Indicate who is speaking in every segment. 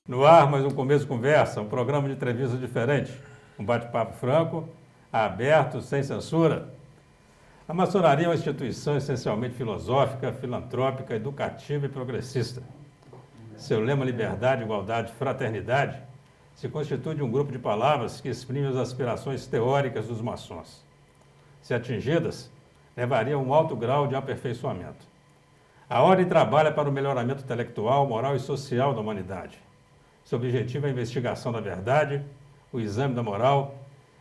Speaker 1: No ar, mais um Começo de Conversa, um programa de entrevista diferente, um bate-papo franco, aberto, sem censura. A maçonaria é uma instituição essencialmente filosófica, filantrópica, educativa e progressista. Seu lema liberdade, igualdade, fraternidade se constitui de um grupo de palavras que exprimem as aspirações teóricas dos maçons. Se atingidas, levariam a um alto grau de aperfeiçoamento. A ordem trabalha para o melhoramento intelectual, moral e social da humanidade. Seu objetivo é a investigação da verdade, o exame da moral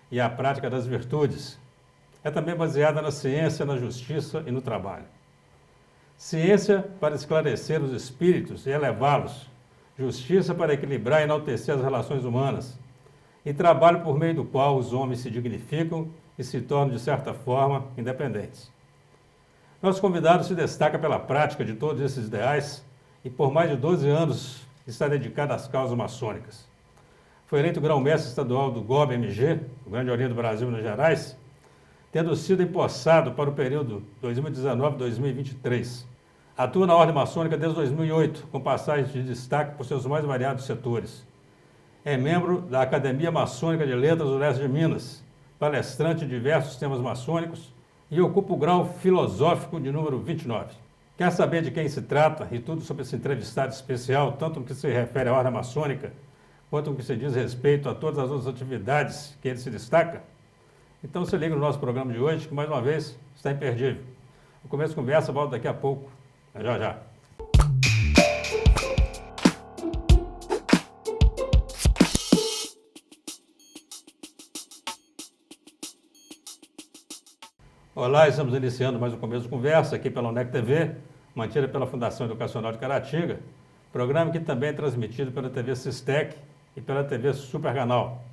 Speaker 1: e a prática das virtudes. É também baseada na ciência, na justiça e no trabalho. Ciência para esclarecer os espíritos e elevá-los. Justiça para equilibrar e enaltecer as relações humanas. E trabalho por meio do qual os homens se dignificam e se tornam, de certa forma, independentes. Nosso convidado se destaca pela prática de todos esses ideais e por mais de 12 anos está dedicado às causas maçônicas. Foi eleito grão-mestre estadual do GOB-MG, o Grande Oriente do Brasil e Minas Gerais, tendo sido empossado para o período 2019-2023. Atua na Ordem Maçônica desde 2008, com passagens de destaque por seus mais variados setores. É membro da Academia Maçônica de Letras do Leste de Minas, palestrante de diversos temas maçônicos e ocupa o grau filosófico de número 29. Quer saber de quem se trata e tudo sobre esse entrevistado especial, tanto no que se refere à Ordem Maçônica, quanto no que se diz respeito a todas as outras atividades que ele se destaca? Então se liga no nosso programa de hoje, que mais uma vez está imperdível. O Começo de Conversa volta daqui a pouco. Já, já. Olá, estamos iniciando mais um Começo de Conversa aqui pela UNEC TV, mantida pela Fundação Educacional de Caratinga, programa que também é transmitido pela TV Sistec e pela TV Super Canal.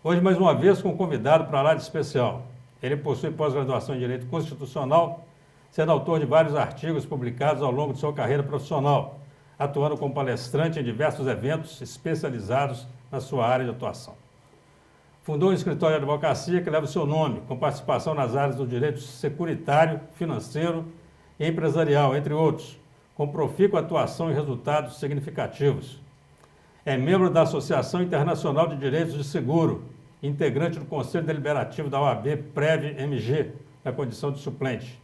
Speaker 1: Hoje, mais uma vez, com um convidado para lá de especial. Ele possui pós-graduação em Direito Constitucional, sendo autor de vários artigos publicados ao longo de sua carreira profissional, atuando como palestrante em diversos eventos especializados na sua área de atuação. Fundou um escritório de advocacia que leva o seu nome, com participação nas áreas do direito securitário, financeiro e empresarial, entre outros, com profícua atuação e resultados significativos. É membro da Associação Internacional de Direitos de Seguro, integrante do Conselho Deliberativo da OAB Prev-MG, na condição de suplente.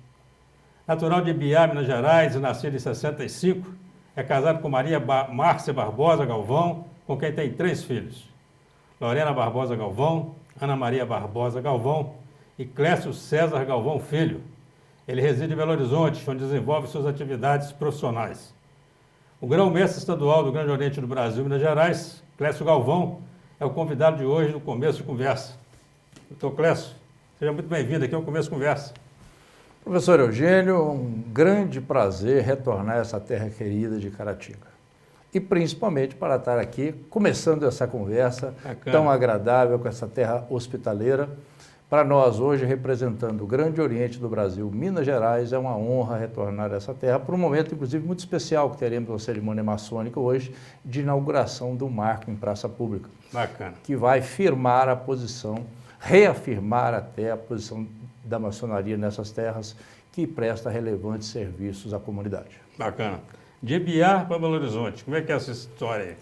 Speaker 1: Natural de Ibiá, Minas Gerais, e nascido em 65, é casado com Maria Márcia Barbosa Galvão, com quem tem 3 filhos. Lorena Barbosa Galvão, Ana Maria Barbosa Galvão e Clécio César Galvão Filho. Ele reside em Belo Horizonte, onde desenvolve suas atividades profissionais. O grão-mestre estadual do Grande Oriente do Brasil e Minas Gerais, Clécio Galvão, é o convidado de hoje do Começo de Conversa. Doutor Clécio, seja muito bem-vindo aqui ao Começo de Conversa.
Speaker 2: Professor Eugênio, um grande prazer retornar a essa terra querida de Caratinga. E principalmente para estar aqui, começando essa conversa tão agradável com essa terra hospitaleira. Para nós hoje, representando o Grande Oriente do Brasil, Minas Gerais, é uma honra retornar a essa terra por um momento, inclusive, muito especial que teremos uma cerimônia maçônica hoje de inauguração do marco em praça pública.
Speaker 1: Bacana.
Speaker 2: Que vai firmar a posição, reafirmar até a posição da maçonaria nessas terras que presta relevantes serviços à comunidade.
Speaker 1: Bacana. De Ibiá para Belo Horizonte, como é que é essa história aí?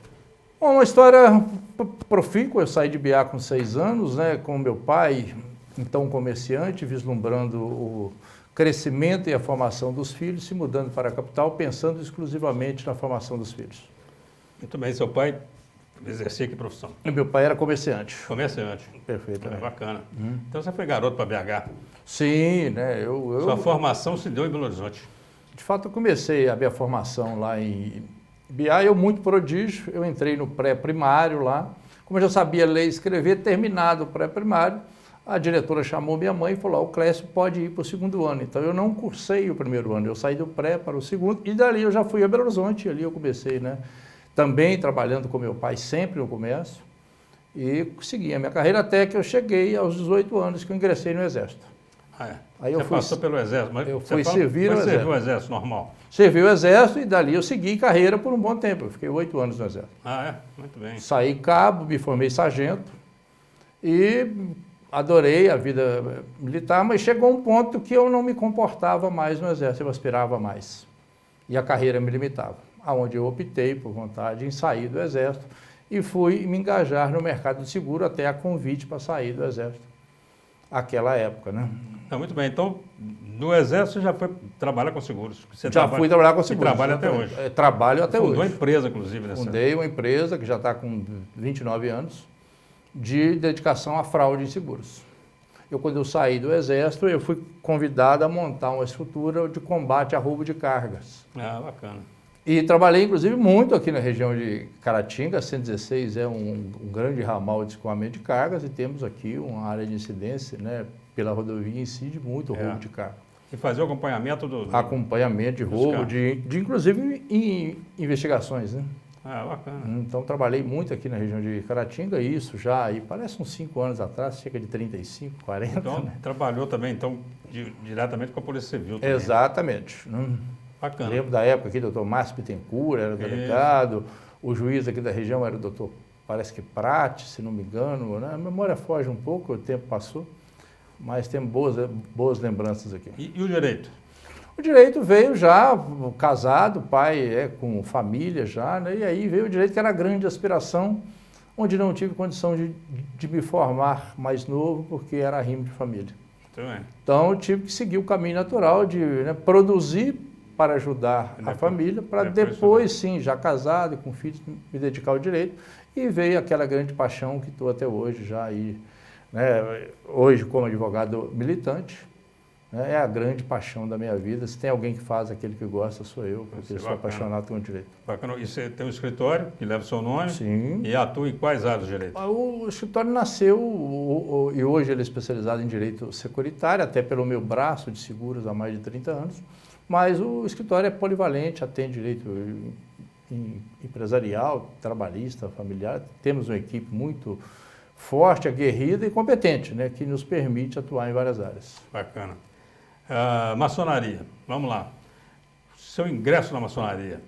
Speaker 2: Uma história profícua. Eu saí de Ibiá com 6 anos, né, com meu pai, então comerciante, vislumbrando o crescimento e a formação dos filhos, se mudando para a capital, pensando exclusivamente na formação dos filhos.
Speaker 1: Muito bem, seu pai exercia que profissão?
Speaker 2: Meu pai era comerciante.
Speaker 1: Comerciante.
Speaker 2: Perfeito.
Speaker 1: Bacana. Então você foi garoto para BH?
Speaker 2: Sim, né?
Speaker 1: Sua formação se deu em Belo Horizonte?
Speaker 2: De fato, eu comecei a minha formação lá em Ibiá, eu muito prodígio, eu entrei no pré-primário lá. Como eu já sabia ler e escrever, terminado o pré-primário, a diretora chamou minha mãe e falou, o Clécio pode ir para o 2º ano. Então eu não cursei o 1º ano, eu saí do pré para o 2º e dali eu já fui a Belo Horizonte, ali eu comecei, né? Também trabalhando com meu pai sempre no comércio e segui a minha carreira até que eu cheguei aos 18 anos que eu ingressei no Exército.
Speaker 1: Ah, é.
Speaker 2: Aí
Speaker 1: você passou pelo Exército, mas
Speaker 2: eu fui servir no Exército.
Speaker 1: Serviu o Exército normal?
Speaker 2: Servi o Exército e dali eu segui carreira por um bom tempo. Eu fiquei 8 anos no Exército.
Speaker 1: Ah, é? Muito bem.
Speaker 2: Saí cabo, me formei sargento e adorei a vida militar, mas chegou um ponto que eu não me comportava mais no Exército, eu aspirava mais. E a carreira me limitava. onde eu optei por vontade em sair do Exército e fui me engajar no mercado de seguro até a convite para sair do Exército, aquela época, né?
Speaker 1: Muito bem, então no Exército você já foi trabalhar com seguros? Você
Speaker 2: Já fui trabalhar com seguros.
Speaker 1: E trabalha até hoje?
Speaker 2: Trabalho até hoje.
Speaker 1: Fundou uma empresa, inclusive, nessa...
Speaker 2: Fundei uma empresa que já está com 29 anos de dedicação à fraude em seguros. Quando eu saí do Exército, eu fui convidado a montar uma estrutura de combate a roubo de cargas.
Speaker 1: Ah, bacana.
Speaker 2: E trabalhei, inclusive, muito aqui na região de Caratinga. A 116 é um grande ramal de escoamento de cargas e temos aqui uma área de incidência, né, pela rodovia em si, de muito roubo de carga.
Speaker 1: E fazer o acompanhamento do...
Speaker 2: Acompanhamento de roubo, inclusive em investigações, né?
Speaker 1: Ah, bacana.
Speaker 2: Então, trabalhei muito aqui na região de Caratinga, isso já, e parece uns 5 anos atrás, cerca de 35, 40.
Speaker 1: Então,
Speaker 2: né?
Speaker 1: trabalhou também, então, diretamente com a Polícia Civil também.
Speaker 2: Exatamente.
Speaker 1: Bacana.
Speaker 2: Lembro da época aqui, doutor Márcio Bittencourt era delegado, o juiz aqui da região era o doutor, parece que Prati, se não me engano, né? A memória foge um pouco, o tempo passou, mas temos boas lembranças aqui.
Speaker 1: E o direito?
Speaker 2: O direito veio já casado, pai com família já, né? E aí veio o direito que era a grande aspiração, onde não tive condição de me formar mais novo, porque era rimo de família. Então eu tive que seguir o caminho natural de produzir para ajudar a família, para depois sim, já casado e com filhos, me dedicar ao direito. E veio aquela grande paixão que estou até hoje já aí, né? Hoje como advogado militante. É a grande paixão da minha vida. Se tem alguém que faz aquele que gosta, sou eu, porque eu sou apaixonado pelo direito.
Speaker 1: Bacana. E você tem um escritório que leva o seu nome?
Speaker 2: Sim.
Speaker 1: E atua em quais áreas do direito?
Speaker 2: O escritório nasceu, e hoje ele é especializado em direito securitário, até pelo meu braço de seguros há mais de 30 anos, mas o escritório é polivalente, atende direito empresarial, trabalhista, familiar. Temos uma equipe muito forte, aguerrida e competente, né, que nos permite atuar em várias áreas.
Speaker 1: Bacana. Maçonaria, vamos lá. Seu ingresso na maçonaria.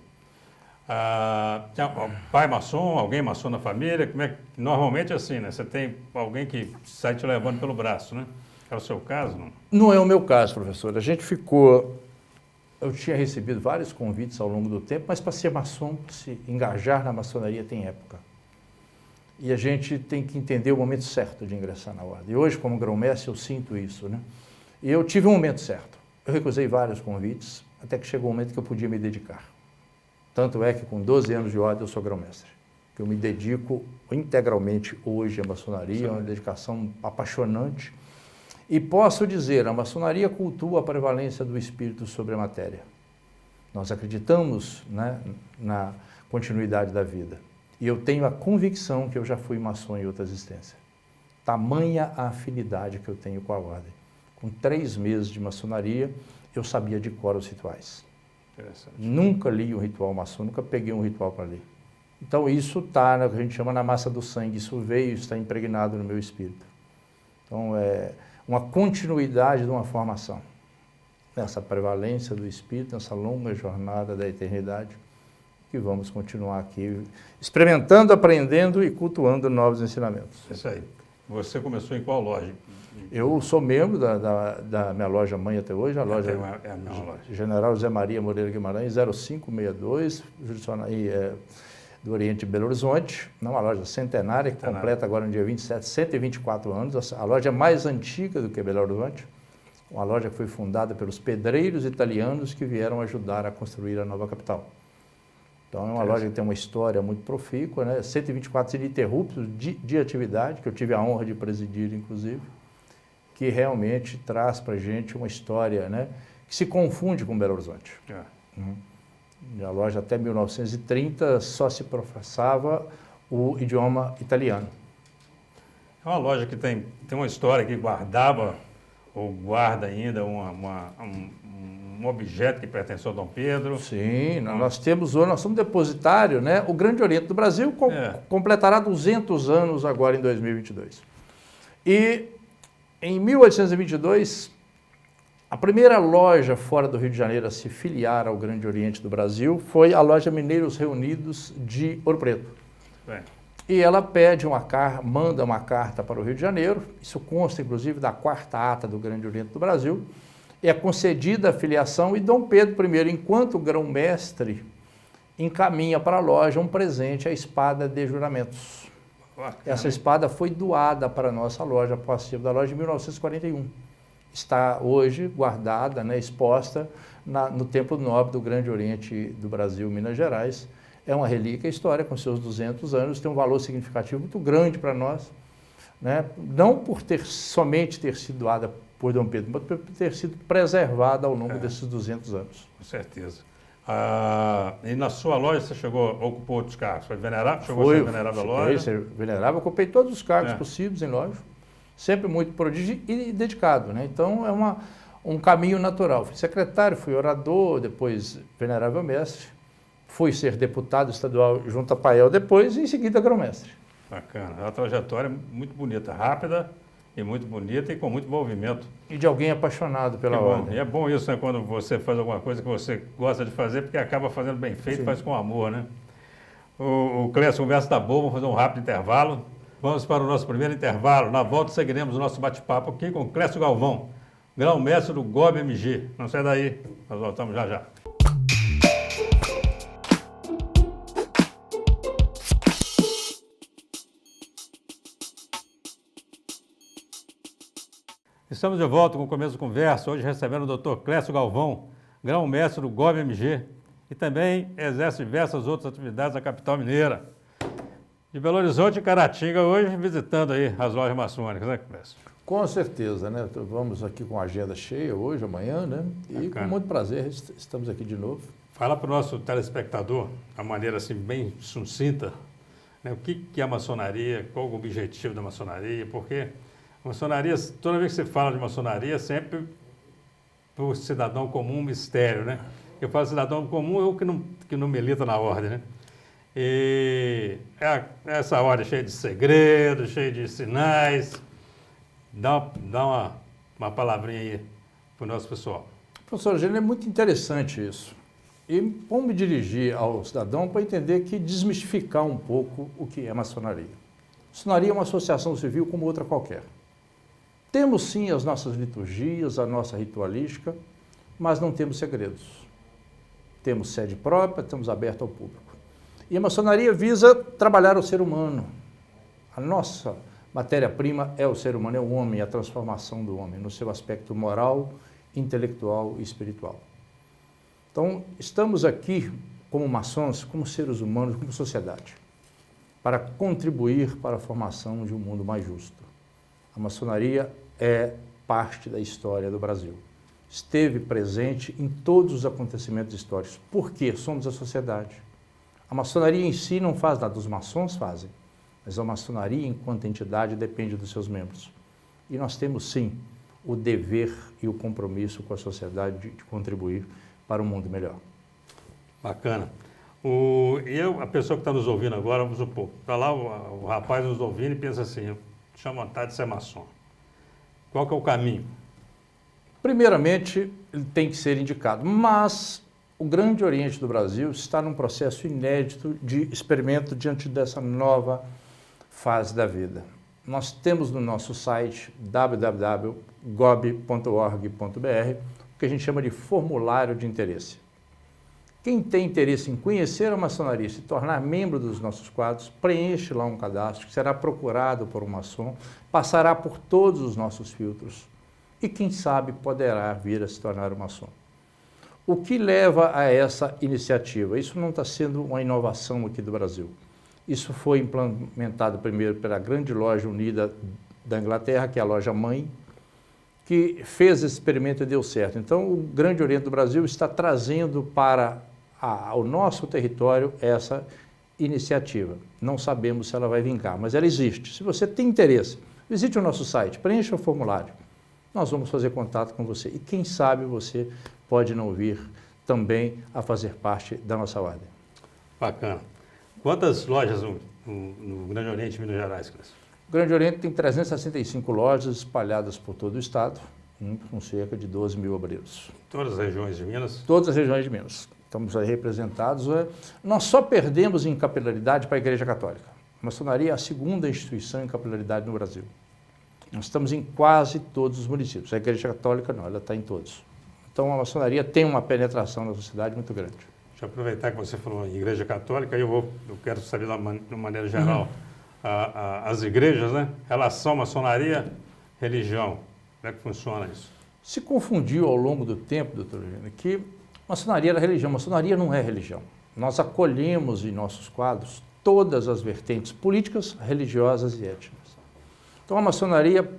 Speaker 1: Pai maçom, alguém maçom na família? Como é que, normalmente é assim, né? Você tem alguém que sai te levando pelo braço, né? É o seu caso, não?
Speaker 2: Não é o meu caso, professor. Eu tinha recebido vários convites ao longo do tempo, mas para ser maçom, para se engajar na maçonaria tem época. E a gente tem que entender o momento certo de ingressar na ordem. E hoje, como grão-mestre, eu sinto isso, né? E eu tive um momento certo. Eu recusei vários convites, até que chegou o momento que eu podia me dedicar. Tanto é que com 12 anos de ordem eu sou grão-mestre. Que eu me dedico integralmente hoje à maçonaria, é uma dedicação apaixonante. E posso dizer, a maçonaria cultua a prevalência do espírito sobre a matéria. Nós acreditamos, né, na continuidade da vida. E eu tenho a convicção que eu já fui maçom em outra existência. Tamanha a afinidade que eu tenho com a ordem. Com 3 meses de maçonaria, eu sabia de cor os rituais. Nunca li um ritual maçom, nunca peguei um ritual para ler. Então isso está, no que a gente chama na massa do sangue, isso veio, está impregnado no meu espírito. Então é uma continuidade de uma formação. Nessa prevalência do espírito, nessa longa jornada da eternidade, que vamos continuar aqui experimentando, aprendendo e cultuando novos ensinamentos.
Speaker 1: Isso aí. Você começou em qual loja?
Speaker 2: Eu sou membro da minha loja mãe até hoje, a loja General José Maria Moreira Guimarães, 0562, do Oriente de Belo Horizonte, uma loja centenária, que completa agora no dia 27, 124 anos, a loja mais antiga do que Belo Horizonte, uma loja que foi fundada pelos pedreiros italianos que vieram ajudar a construir a nova capital. Então é uma loja que tem uma história muito profícua, né? 124 ininterruptos de atividade, que eu tive a honra de presidir, inclusive, que realmente traz para a gente uma história, né, que se confunde com Belo Horizonte. A loja até 1930 só se professava o idioma italiano.
Speaker 1: É uma loja que tem uma história que guardava, ou guarda ainda, um objeto que pertenceu a Dom Pedro.
Speaker 2: Sim, nós somos depositário, né? O Grande Oriente do Brasil completará 200 anos agora em 2022. E em 1822, a primeira loja fora do Rio de Janeiro a se filiar ao Grande Oriente do Brasil foi a loja Mineiros Reunidos de Ouro Preto. E ela manda uma carta para o Rio de Janeiro, isso consta inclusive da 4ª ata do Grande Oriente do Brasil, é concedida a filiação e Dom Pedro I, enquanto grão-mestre, encaminha para a loja um presente, a espada de juramentos.
Speaker 1: Bacana,
Speaker 2: Essa
Speaker 1: hein?
Speaker 2: espada foi doada para a nossa loja, a passiva da loja, em 1941. Está hoje guardada, né, exposta no Templo Nobre do Grande Oriente do Brasil, Minas Gerais. É uma relíquia histórica, com seus 200 anos, tem um valor significativo muito grande para nós, né? Não por somente ter sido doada por Dom Pedro, mas por ter sido preservada ao longo desses 200 anos.
Speaker 1: Com certeza. E na sua loja você ocupou outros cargos? Foi venerável? Chegou a
Speaker 2: Foi,
Speaker 1: ser venerável da loja?
Speaker 2: ser venerável, ocupei todos os cargos
Speaker 1: É.
Speaker 2: possíveis em loja, sempre muito prodígio e dedicado, né? Então é um caminho natural. Fui secretário, fui orador, depois venerável mestre, fui ser deputado estadual junto a Pael depois e em seguida grão-mestre.
Speaker 1: Bacana. É uma trajetória muito bonita, rápida e muito bonita e com muito movimento.
Speaker 2: E de alguém apaixonado pela
Speaker 1: Que bom.
Speaker 2: ordem.
Speaker 1: E é bom isso, né, quando você faz alguma coisa que você gosta de fazer, porque acaba fazendo bem feito,
Speaker 2: Sim.
Speaker 1: faz com amor, né? O Clécio, a conversa está boa, vamos fazer um rápido intervalo. Vamos para o nosso primeiro intervalo. Na volta seguiremos o nosso bate-papo aqui com o Clécio Galvão, grão-mestre do GOB MG. Não sai daí, nós voltamos já já. Estamos de volta com o começo da conversa, hoje recebendo o Dr. Clécio Galvão, grão-mestre do GOB MG, e também exerce diversas outras atividades na capital mineira. De Belo Horizonte e Caratinga hoje, visitando aí as lojas maçônicas, né, Clécio?
Speaker 2: Com certeza, né? Vamos aqui com a agenda cheia hoje, amanhã, né? E
Speaker 1: Bacana.
Speaker 2: com muito prazer estamos aqui de novo.
Speaker 1: Fala para o nosso telespectador, a maneira assim bem sucinta, né, o que é a maçonaria, qual o objetivo da maçonaria, porque a maçonaria, toda vez que você fala de maçonaria, sempre para o cidadão comum um mistério, né? Eu falo cidadão comum, eu que não milita na ordem, né? E essa ordem cheia de segredos, cheia de sinais. Dá uma palavrinha aí para o nosso pessoal.
Speaker 2: Professor Eugênio, é muito interessante isso. E vamos me dirigir ao cidadão para entender que desmistificar um pouco o que é maçonaria. Maçonaria é uma associação civil como outra qualquer. Temos sim as nossas liturgias, a nossa ritualística, mas não temos segredos. Temos sede própria, estamos abertos ao público. E a maçonaria visa trabalhar o ser humano. A nossa matéria-prima é o ser humano, é o homem, a transformação do homem, no seu aspecto moral, intelectual e espiritual. Então, estamos aqui como maçons, como seres humanos, como sociedade, para contribuir para a formação de um mundo mais justo. A maçonaria é parte da história do Brasil. Esteve presente em todos os acontecimentos históricos. Por quê? Somos a sociedade. A maçonaria em si não faz nada, os maçons fazem, mas a maçonaria, enquanto entidade, depende dos seus membros. E nós temos, sim, o dever e o compromisso com a sociedade de contribuir para um mundo melhor.
Speaker 1: Bacana. A pessoa que está nos ouvindo agora, vamos supor, está lá o rapaz nos ouvindo e pensa assim, eu tinha vontade de ser maçom. Qual que é o caminho?
Speaker 2: Primeiramente, ele tem que ser indicado, mas o Grande Oriente do Brasil está num processo inédito de experimento diante dessa nova fase da vida. Nós temos no nosso site www.gob.org.br o que a gente chama de formulário de interesse. Quem tem interesse em conhecer a maçonaria, se tornar membro dos nossos quadros, preenche lá um cadastro que será procurado por um maçom, passará por todos os nossos filtros e, quem sabe, poderá vir a se tornar um maçom. O que leva a essa iniciativa? Isso não está sendo uma inovação aqui do Brasil. Isso foi implementado primeiro pela Grande Loja Unida da Inglaterra, que é a loja mãe, que fez esse experimento e deu certo. Então, o Grande Oriente do Brasil está trazendo para o nosso território essa iniciativa. Não sabemos se ela vai vingar, mas ela existe. Se você tem interesse, visite o nosso site, preencha o formulário. Nós vamos fazer contato com você. E quem sabe você pode não vir também a fazer parte da nossa ordem.
Speaker 1: Bacana. Quantas lojas no Grande Oriente, Minas Gerais, Clécio?
Speaker 2: O Grande Oriente tem 365 lojas espalhadas por todo o estado, com cerca de 12 mil obreiros.
Speaker 1: Todas as regiões de Minas?
Speaker 2: Todas as regiões de Minas. Estamos aí representados. Nós só perdemos em capilaridade para a Igreja Católica. A maçonaria é a segunda instituição em capilaridade no Brasil. Nós estamos em quase todos os municípios. A Igreja Católica não, ela está em todos. Então a maçonaria tem uma penetração na sociedade muito grande.
Speaker 1: Deixa eu aproveitar que você falou em igreja católica, eu quero saber de uma maneira geral as igrejas, né? Relação maçonaria, religião. Como é que funciona isso?
Speaker 2: Se confundiu ao longo do tempo, doutor Eugênio, que maçonaria era religião. Maçonaria não é religião. Nós acolhemos em nossos quadros todas as vertentes políticas, religiosas e étnicas. Então a maçonaria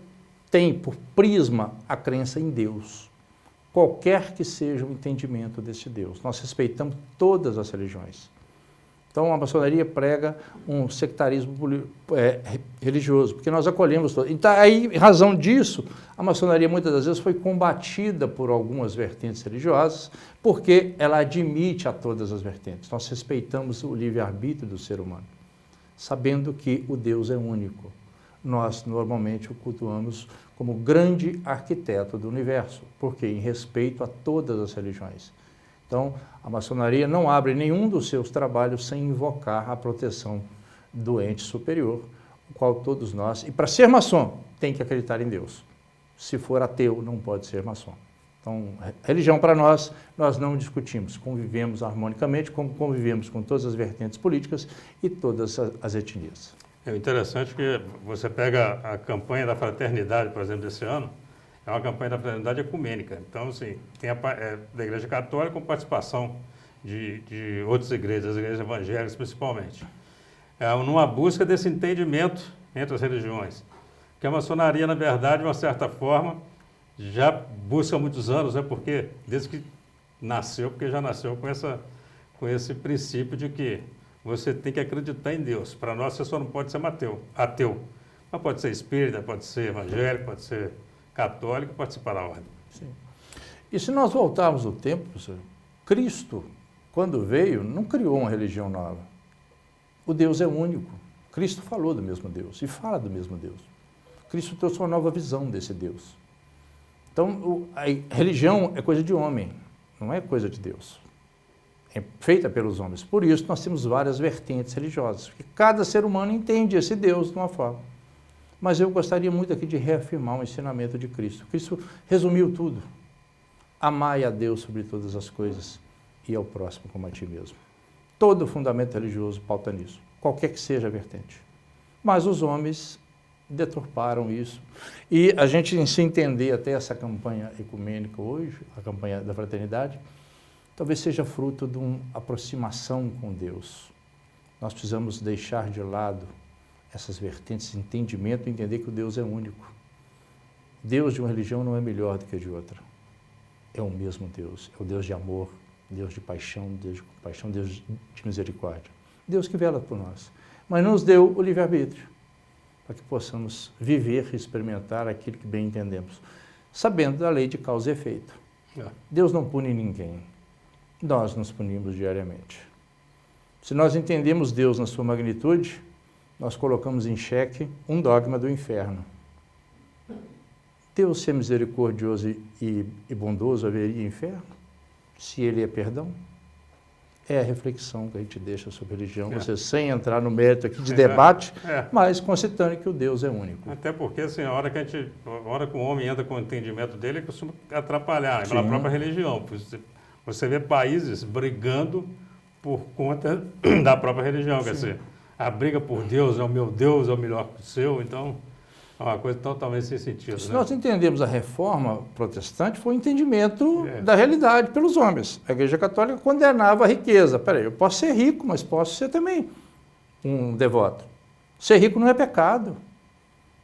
Speaker 2: tem por prisma a crença em Deus, qualquer que seja o entendimento desse Deus. Nós respeitamos todas as religiões. Então a maçonaria prega um sectarismo religioso, porque nós acolhemos todos. Então aí, em razão disso, a maçonaria muitas das vezes foi combatida por algumas vertentes religiosas, porque ela admite a todas as vertentes. Nós respeitamos o livre-arbítrio do ser humano, sabendo que o Deus é único. Nós normalmente o cultuamos como grande arquiteto do universo, porque em respeito a todas as religiões. Então, a maçonaria não abre nenhum dos seus trabalhos sem invocar a proteção do ente superior, o qual todos nós, e para ser maçom, tem que acreditar em Deus. Se for ateu, não pode ser maçom. Então, religião para nós não discutimos, convivemos harmonicamente, como convivemos com todas as vertentes políticas e todas as etnias.
Speaker 1: É interessante que você pega a campanha da fraternidade, por exemplo, desse ano, é uma campanha da fraternidade ecumênica. Então, assim, tem da Igreja Católica com participação de outras igrejas, as igrejas evangélicas principalmente. Numa busca desse entendimento entre as religiões. Que a maçonaria, na verdade, de uma certa forma, já busca há muitos anos, né? Porque desde que nasceu, porque já nasceu com esse princípio de que você tem que acreditar em Deus. Para nós, você só não pode ser ateu. Mas pode ser espírita, pode ser evangélico, pode ser católico, pode ser para a ordem.
Speaker 2: Sim. E se nós voltarmos no tempo, professor, Cristo, quando veio, não criou uma religião nova. O Deus é único. Cristo falou do mesmo Deus e fala do mesmo Deus. Cristo trouxe uma nova visão desse Deus. Então, a religião é coisa de homem, não é coisa de Deus. É feita pelos homens. Por isso, nós temos várias vertentes religiosas, porque cada ser humano entende esse Deus de uma forma. Mas eu gostaria muito aqui de reafirmar o ensinamento de Cristo. Cristo resumiu tudo. Amai a Deus sobre todas as coisas e ao próximo como a ti mesmo. Todo o fundamento religioso pauta nisso, qualquer que seja a vertente. Mas os homens deturparam isso. E a gente, se entender até essa campanha ecumênica hoje, a campanha da fraternidade, talvez seja fruto de uma aproximação com Deus. Nós precisamos deixar de lado essas vertentes de entendimento e entender que o Deus é único. Deus de uma religião não é melhor do que de outra. É o mesmo Deus. É o Deus de amor, Deus de paixão, Deus de compaixão, Deus de misericórdia. Deus que vela por nós. Mas nos deu o livre-arbítrio para que possamos viver e experimentar aquilo que bem entendemos, sabendo da lei de causa e efeito. Deus não pune ninguém. Nós nos punimos diariamente. Se nós entendemos Deus na sua magnitude, nós colocamos em xeque um dogma do inferno. Deus ser misericordioso e bondoso, haveria inferno? Se Ele é perdão? É a reflexão que a gente deixa sobre religião, você sem entrar no mérito aqui de debate, mas constatando que o Deus é único.
Speaker 1: Até porque, assim, a hora que o homem entra com o entendimento dele, ele costuma atrapalhar pela própria religião. Você vê países brigando por conta da própria religião, quer dizer, a briga por Deus, é o meu Deus, é o melhor que o seu, então é uma coisa totalmente sem sentido.
Speaker 2: Se nós entendemos a reforma protestante, foi um entendimento da realidade pelos homens. A Igreja Católica condenava a riqueza. Peraí, eu posso ser rico, mas posso ser também um devoto. Ser rico não é pecado.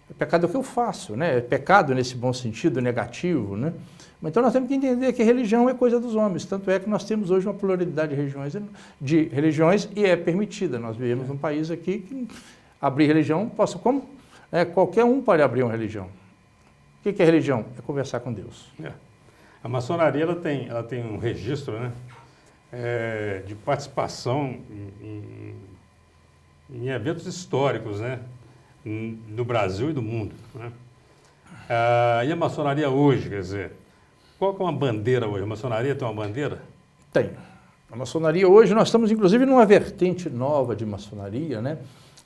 Speaker 2: É pecado o que eu faço, né? É pecado nesse bom sentido negativo, né? Então nós temos que entender que religião é coisa dos homens, tanto é que nós temos hoje uma pluralidade de religiões e é permitida. Nós vivemos num país aqui que abrir religião, qualquer um pode abrir uma religião. O que é religião? É conversar com Deus.
Speaker 1: A maçonaria ela tem um registro, né, de participação em eventos históricos, né, no Brasil e do mundo, né? E a maçonaria hoje, quer dizer, qual que é uma bandeira hoje? A maçonaria tem uma bandeira?
Speaker 2: Tem. A maçonaria hoje, nós estamos inclusive numa vertente nova de maçonaria, né?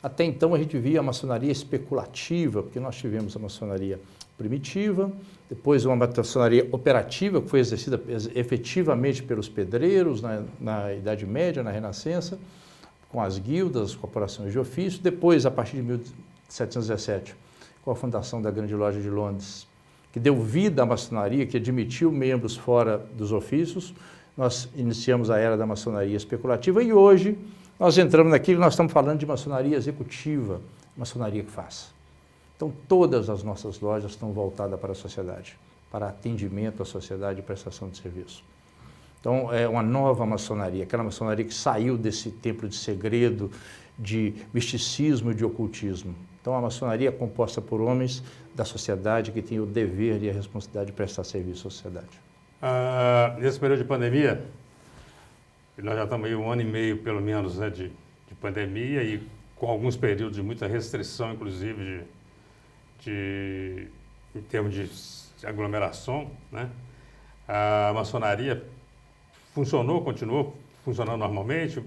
Speaker 2: Até então a gente via a maçonaria especulativa, porque nós tivemos a maçonaria primitiva, depois uma maçonaria operativa, que foi exercida efetivamente pelos pedreiros na Idade Média, na Renascença, com as guildas, as corporações de ofício. Depois, a partir de 1717, com a fundação da Grande Loja de Londres, que deu vida à maçonaria, que admitiu membros fora dos ofícios, nós iniciamos a era da maçonaria especulativa e hoje nós entramos naquilo que nós estamos falando de maçonaria executiva, maçonaria que faz. Então, todas as nossas lojas estão voltadas para a sociedade, para atendimento à sociedade e prestação de serviço. Então, é uma nova maçonaria, aquela maçonaria que saiu desse templo de segredo, de misticismo e de ocultismo. Então, a maçonaria é composta por homens da sociedade que têm o dever e a responsabilidade de prestar serviço à sociedade.
Speaker 1: Nesse período de pandemia, nós já estamos aí 1 ano e meio, pelo menos, né, de pandemia e com alguns períodos de muita restrição, inclusive em termos de aglomeração, né? A maçonaria funcionou, continuou funcionando normalmente,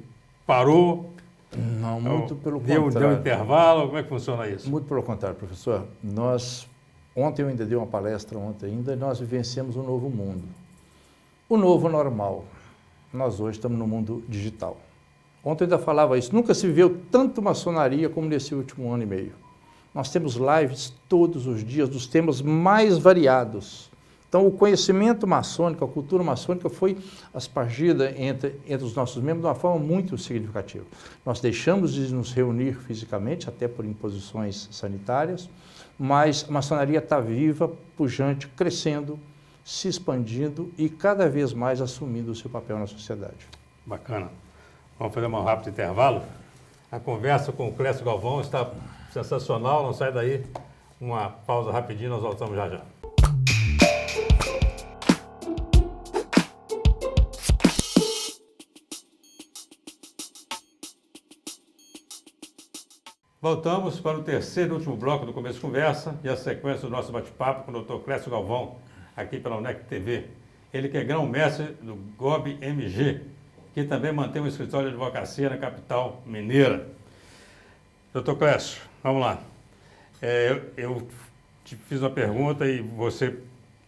Speaker 1: parou?
Speaker 2: Não, muito pelo contrário.
Speaker 1: Deu um intervalo? Como é que funciona isso?
Speaker 2: Muito pelo contrário, professor. Ontem eu ainda dei uma palestra, e nós vivenciamos um novo mundo. O novo normal. Nós hoje estamos no mundo digital. Ontem eu ainda falava isso, nunca se viveu tanto maçonaria como nesse último ano e meio. Nós temos lives todos os dias dos temas mais variados. Então, o conhecimento maçônico, a cultura maçônica foi aspargida entre os nossos membros de uma forma muito significativa. Nós deixamos de nos reunir fisicamente, até por imposições sanitárias, mas a maçonaria está viva, pujante, crescendo, se expandindo e cada vez mais assumindo o seu papel na sociedade.
Speaker 1: Bacana. Vamos fazer um rápido intervalo. A conversa com o Clécio Galvão está sensacional, não sai daí. Uma pausa rapidinho, nós voltamos já já. Voltamos para o terceiro e último bloco do Começo de Conversa e a sequência do nosso bate-papo com o Dr. Clécio Galvão, aqui pela UNEC TV. Ele que é grão-mestre do GOB MG, que também mantém um escritório de advocacia na capital mineira. Dr. Clécio, vamos lá. Eu te fiz uma pergunta e você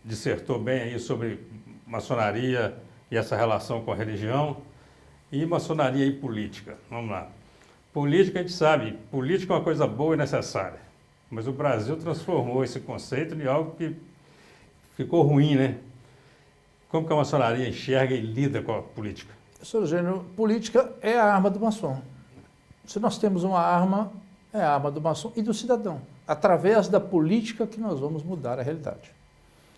Speaker 1: dissertou bem aí sobre maçonaria e essa relação com a religião e maçonaria e política. Vamos lá. Política, a gente sabe, política é uma coisa boa e necessária, mas o Brasil transformou esse conceito em algo que ficou ruim, né? Como que a maçonaria enxerga e lida com a política?
Speaker 2: Professor Eugênio, política é a arma do maçom. Se nós temos uma arma, é a arma do maçom e do cidadão. Através da política que nós vamos mudar a realidade.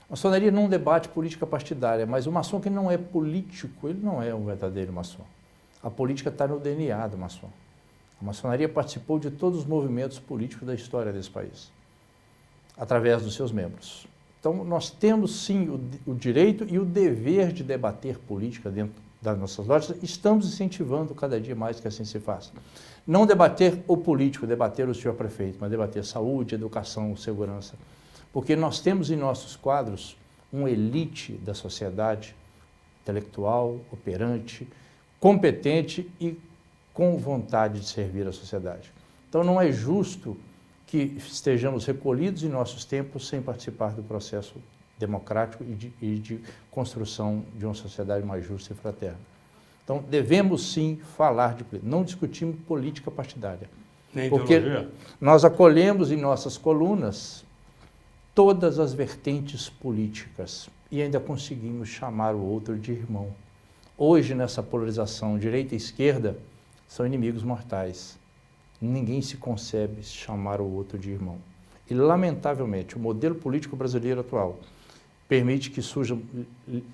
Speaker 2: A maçonaria não debate política partidária, mas o maçom que não é político, ele não é um verdadeiro maçom. A política está no DNA do maçom. A maçonaria participou de todos os movimentos políticos da história desse país, através dos seus membros. Então, nós temos sim o direito e o dever de debater política dentro das nossas lojas, estamos incentivando cada dia mais que assim se faça. Não debater o político, debater o senhor prefeito, mas debater saúde, educação, segurança. Porque nós temos em nossos quadros uma elite da sociedade intelectual, operante, competente e com vontade de servir a sociedade. Então, não é justo que estejamos recolhidos em nossos tempos sem participar do processo democrático e de construção de uma sociedade mais justa e fraterna. Então, devemos sim falar de política, não discutimos política partidária.
Speaker 1: Nem
Speaker 2: porque
Speaker 1: ideologia.
Speaker 2: Nós acolhemos em nossas colunas todas as vertentes políticas e ainda conseguimos chamar o outro de irmão. Hoje, nessa polarização direita e esquerda, são inimigos mortais. Ninguém se concebe chamar o outro de irmão. E, lamentavelmente, o modelo político brasileiro atual permite que surjam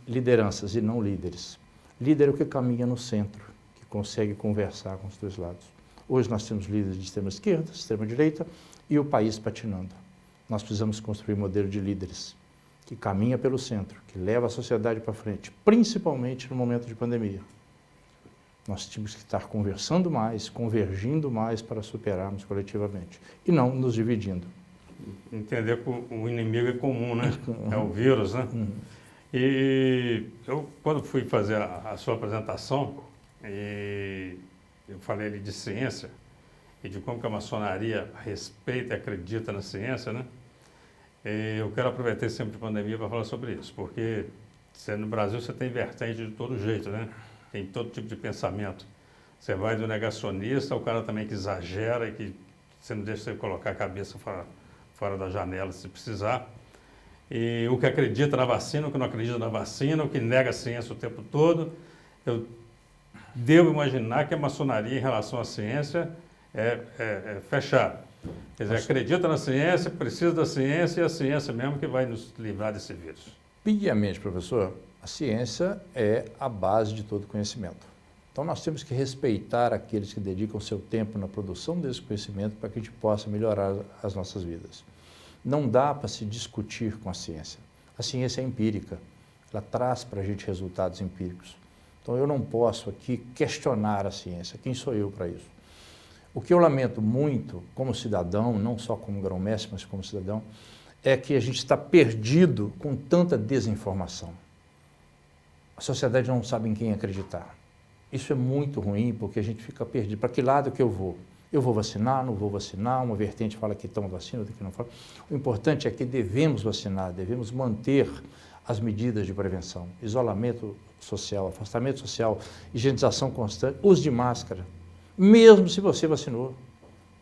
Speaker 2: lideranças e não líderes. Líder é o que caminha no centro, que consegue conversar com os dois lados. Hoje nós temos líderes de extrema esquerda, extrema direita e o país patinando. Nós precisamos construir um modelo de líderes que caminha pelo centro, que leva a sociedade para frente, principalmente no momento de pandemia. Nós tínhamos que estar conversando mais, convergindo mais para superarmos coletivamente e não nos dividindo.
Speaker 1: Entender que o inimigo é comum, né? É o vírus, né? E eu, quando fui fazer a sua apresentação, eu falei ali de ciência e de como que a maçonaria respeita e acredita na ciência, né? Eu quero aproveitar esse tempo de pandemia para falar sobre isso, porque no Brasil você tem vertente de todo jeito, né? Tem todo tipo de pensamento. Você vai do negacionista, o cara também que exagera e que você não deixa você colocar a cabeça fora da janela se precisar. E o que acredita na vacina, o que não acredita na vacina, o que nega a ciência o tempo todo. Eu devo imaginar que a maçonaria em relação à ciência é fechada. Quer dizer, acredita na ciência, precisa da ciência e é a ciência mesmo que vai nos livrar desse vírus.
Speaker 2: Piamente, professor, a ciência é a base de todo conhecimento. Então, nós temos que respeitar aqueles que dedicam seu tempo na produção desse conhecimento para que a gente possa melhorar as nossas vidas. Não dá para se discutir com a ciência. A ciência é empírica, ela traz para a gente resultados empíricos. Então, eu não posso aqui questionar a ciência. Quem sou eu para isso? O que eu lamento muito, como cidadão, não só como grão-mestre, mas como cidadão, é que a gente está perdido com tanta desinformação. A sociedade não sabe em quem acreditar. Isso é muito ruim, porque a gente fica perdido. Para que lado que eu vou? Eu vou vacinar, não vou vacinar? Uma vertente fala que toma vacina, outra que não fala. O importante é que devemos vacinar, devemos manter as medidas de prevenção. Isolamento social, afastamento social, higienização constante, uso de máscara. Mesmo se você vacinou.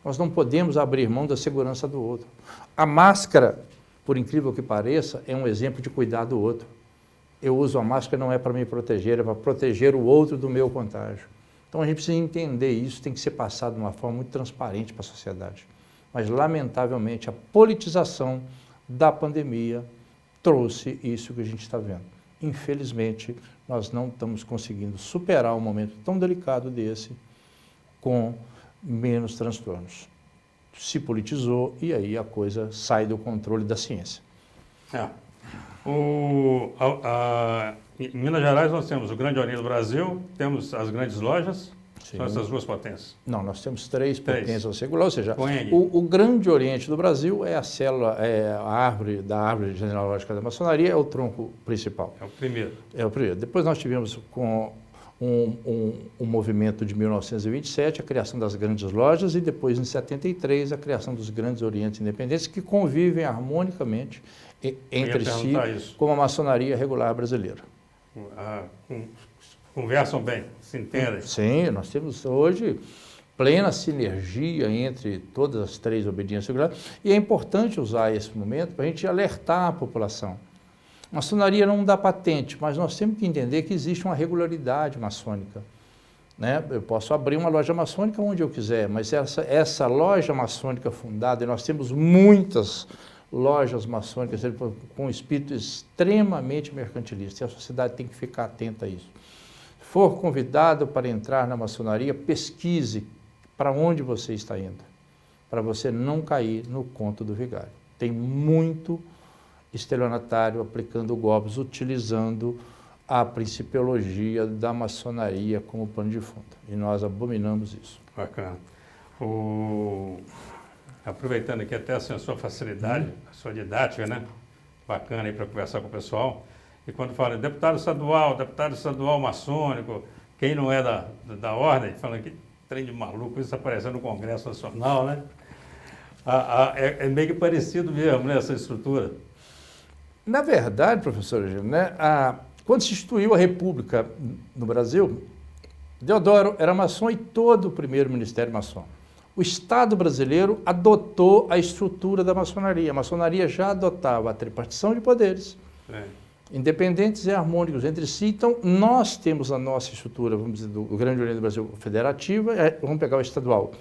Speaker 2: Nós não podemos abrir mão da segurança do outro. A máscara, por incrível que pareça, é um exemplo de cuidar do outro. Eu uso a máscara não é para me proteger, é para proteger o outro do meu contágio. Então a gente precisa entender isso, tem que ser passado de uma forma muito transparente para a sociedade. Mas, lamentavelmente, a politização da pandemia trouxe isso que a gente está vendo. Infelizmente, nós não estamos conseguindo superar um momento tão delicado desse com menos transtornos. Se politizou e aí a coisa sai do controle da ciência.
Speaker 1: Em Minas Gerais nós temos o Grande Oriente do Brasil, temos as grandes lojas,
Speaker 2: Sim.
Speaker 1: São essas duas potências?
Speaker 2: Não, nós temos três potências segulares, ou seja, o Grande Oriente do Brasil é a célula, é a árvore da árvore genealógica da maçonaria, é o tronco principal.
Speaker 1: É o primeiro.
Speaker 2: É o primeiro. Depois nós tivemos com um movimento de 1927, a criação das grandes lojas, e depois, em 73, a criação dos grandes orientes independentes, que convivem harmonicamente entre si, como a maçonaria regular brasileira.
Speaker 1: Conversam bem, se entendem?
Speaker 2: Sim, nós temos hoje plena sinergia entre todas as três obediências regulares, e é importante usar esse momento para a gente alertar a população. A maçonaria não dá patente, mas nós temos que entender que existe uma regularidade maçônica. Né? Eu posso abrir uma loja maçônica onde eu quiser, mas essa loja maçônica fundada, e nós temos muitas lojas maçônicas com um espírito extremamente mercantilista, e a sociedade tem que ficar atenta a isso. Se for convidado para entrar na maçonaria, pesquise para onde você está indo, para você não cair no conto do vigário. Tem muito estelionatário aplicando golpes, utilizando a principiologia da maçonaria como pano de fundo. E nós abominamos isso.
Speaker 1: Bacana. Aproveitando aqui até a sua facilidade, a sua didática, né? Bacana aí para conversar com o pessoal. E quando fala deputado estadual maçônico, quem não é da ordem, falando que trem de maluco, isso aparecendo no Congresso Nacional, né? É meio que parecido mesmo, né, essa estrutura.
Speaker 2: Na verdade, professor Gil, né, quando se instituiu a República no Brasil, Deodoro era maçom e todo o primeiro ministério maçom. O Estado brasileiro adotou a estrutura da maçonaria. A maçonaria já adotava a tripartição de poderes, independentes e harmônicos entre si. Então, nós temos a nossa estrutura, vamos dizer, do Grande Oriente do Brasil federativa, vamos pegar o estadual.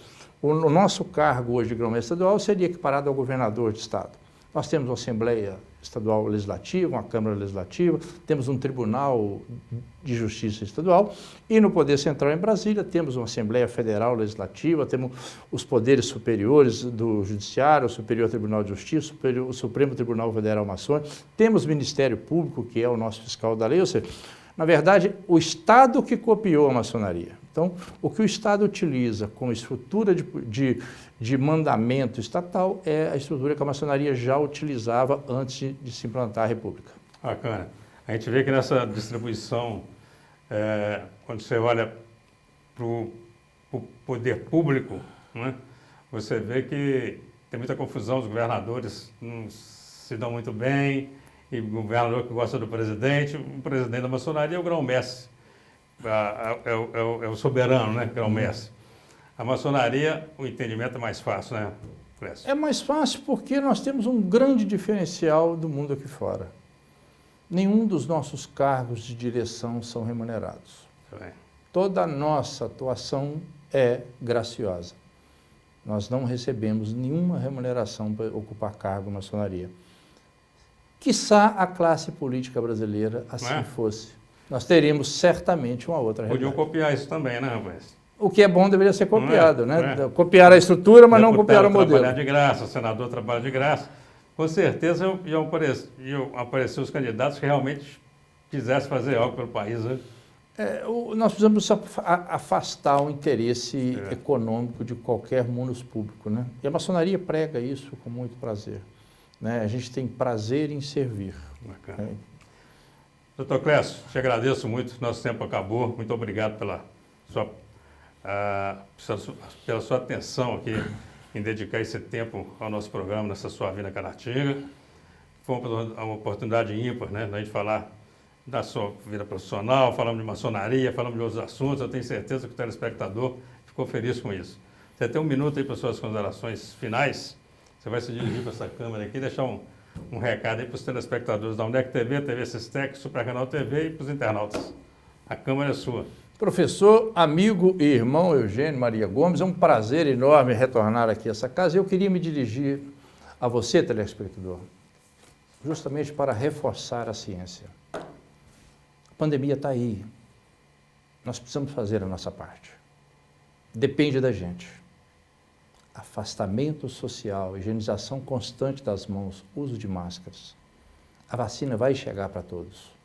Speaker 2: O nosso cargo hoje de grão-mestre estadual seria equiparado ao governador de Estado. Nós temos uma Assembleia Estadual Legislativa, uma Câmara Legislativa, temos um Tribunal de Justiça Estadual e no Poder Central em Brasília temos uma Assembleia Federal Legislativa, temos os poderes superiores do Judiciário, o Superior Tribunal de Justiça, o Supremo Tribunal Federal Maçônico, temos o Ministério Público, que é o nosso fiscal da lei, ou seja, na verdade, o Estado que copiou a maçonaria. Então, o que o Estado utiliza como estrutura de mandamento estatal é a estrutura que a maçonaria já utilizava antes de se implantar a República.
Speaker 1: Bacana. A gente vê que nessa distribuição, quando você olha para o poder público, né, você vê que tem muita confusão, os governadores não se dão muito bem, e o governador que gosta do presidente, o presidente da maçonaria é o grão-mestre, é o soberano, né, grão-mestre. A maçonaria, o entendimento é mais fácil, né, Clécio?
Speaker 2: É mais fácil porque nós temos um grande diferencial do mundo aqui fora. Nenhum dos nossos cargos de direção são remunerados. Toda a nossa atuação é graciosa. Nós não recebemos nenhuma remuneração para ocupar cargo na maçonaria. Quiçá a classe política brasileira assim fosse. Nós teríamos certamente uma outra realidade.
Speaker 1: Podiam copiar isso também, né, rapaz?
Speaker 2: O que é bom deveria ser copiado, né? Copiar a estrutura, mas não copiar o modelo.
Speaker 1: Trabalhar de graça, o senador trabalha de graça. Com certeza iam aparecer os candidatos que realmente quisessem fazer algo pelo país, né?
Speaker 2: Nós precisamos afastar o interesse econômico de qualquer munus público, né? E a maçonaria prega isso com muito prazer, né? A gente tem prazer em servir.
Speaker 1: Bacana. Doutor Clécio, te agradeço muito, nosso tempo acabou. Muito obrigado pela sua atenção aqui em dedicar esse tempo ao nosso programa, nessa sua vida Caratinga. Foi uma oportunidade ímpar, né, da gente falar da sua vida profissional, falamos de maçonaria, falamos de outros assuntos. Eu tenho certeza que o telespectador ficou feliz com isso. Você tem um minuto aí para suas considerações finais. Você vai se dirigir para essa câmera aqui e deixar um recado aí para os telespectadores da UNEC TV, TV Sistec, Supracanal TV e para os internautas. A câmera é sua.
Speaker 2: Professor, amigo e irmão Eugênio Maria Gomes, é um prazer enorme retornar aqui a essa casa. Eu queria me dirigir a você, telespectador, justamente para reforçar a ciência. A pandemia está aí. Nós precisamos fazer a nossa parte. Depende da gente. Afastamento social, higienização constante das mãos, uso de máscaras. A vacina vai chegar para todos.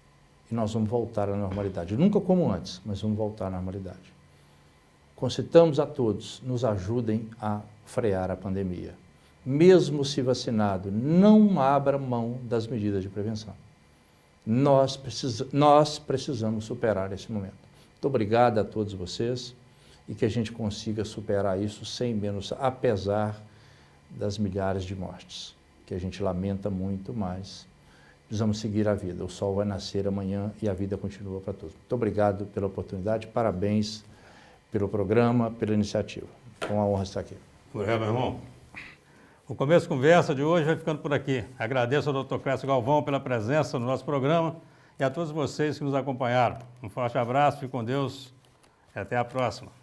Speaker 2: E nós vamos voltar à normalidade. Nunca como antes, mas vamos voltar à normalidade. Concitamos a todos, nos ajudem a frear a pandemia. Mesmo se vacinado, não abra mão das medidas de prevenção. Nós precisamos superar esse momento. Muito obrigado a todos vocês e que a gente consiga superar isso sem menos, apesar das milhares de mortes, que a gente lamenta muito, mas precisamos seguir a vida. O sol vai nascer amanhã e a vida continua para todos. Muito obrigado pela oportunidade, parabéns pelo programa, pela iniciativa. Foi uma honra estar aqui.
Speaker 1: Obrigado, meu irmão. O Começo Conversa de hoje vai ficando por aqui. Agradeço ao Dr. Clécio Galvão pela presença no nosso programa e a todos vocês que nos acompanharam. Um forte abraço, fique com Deus e até a próxima.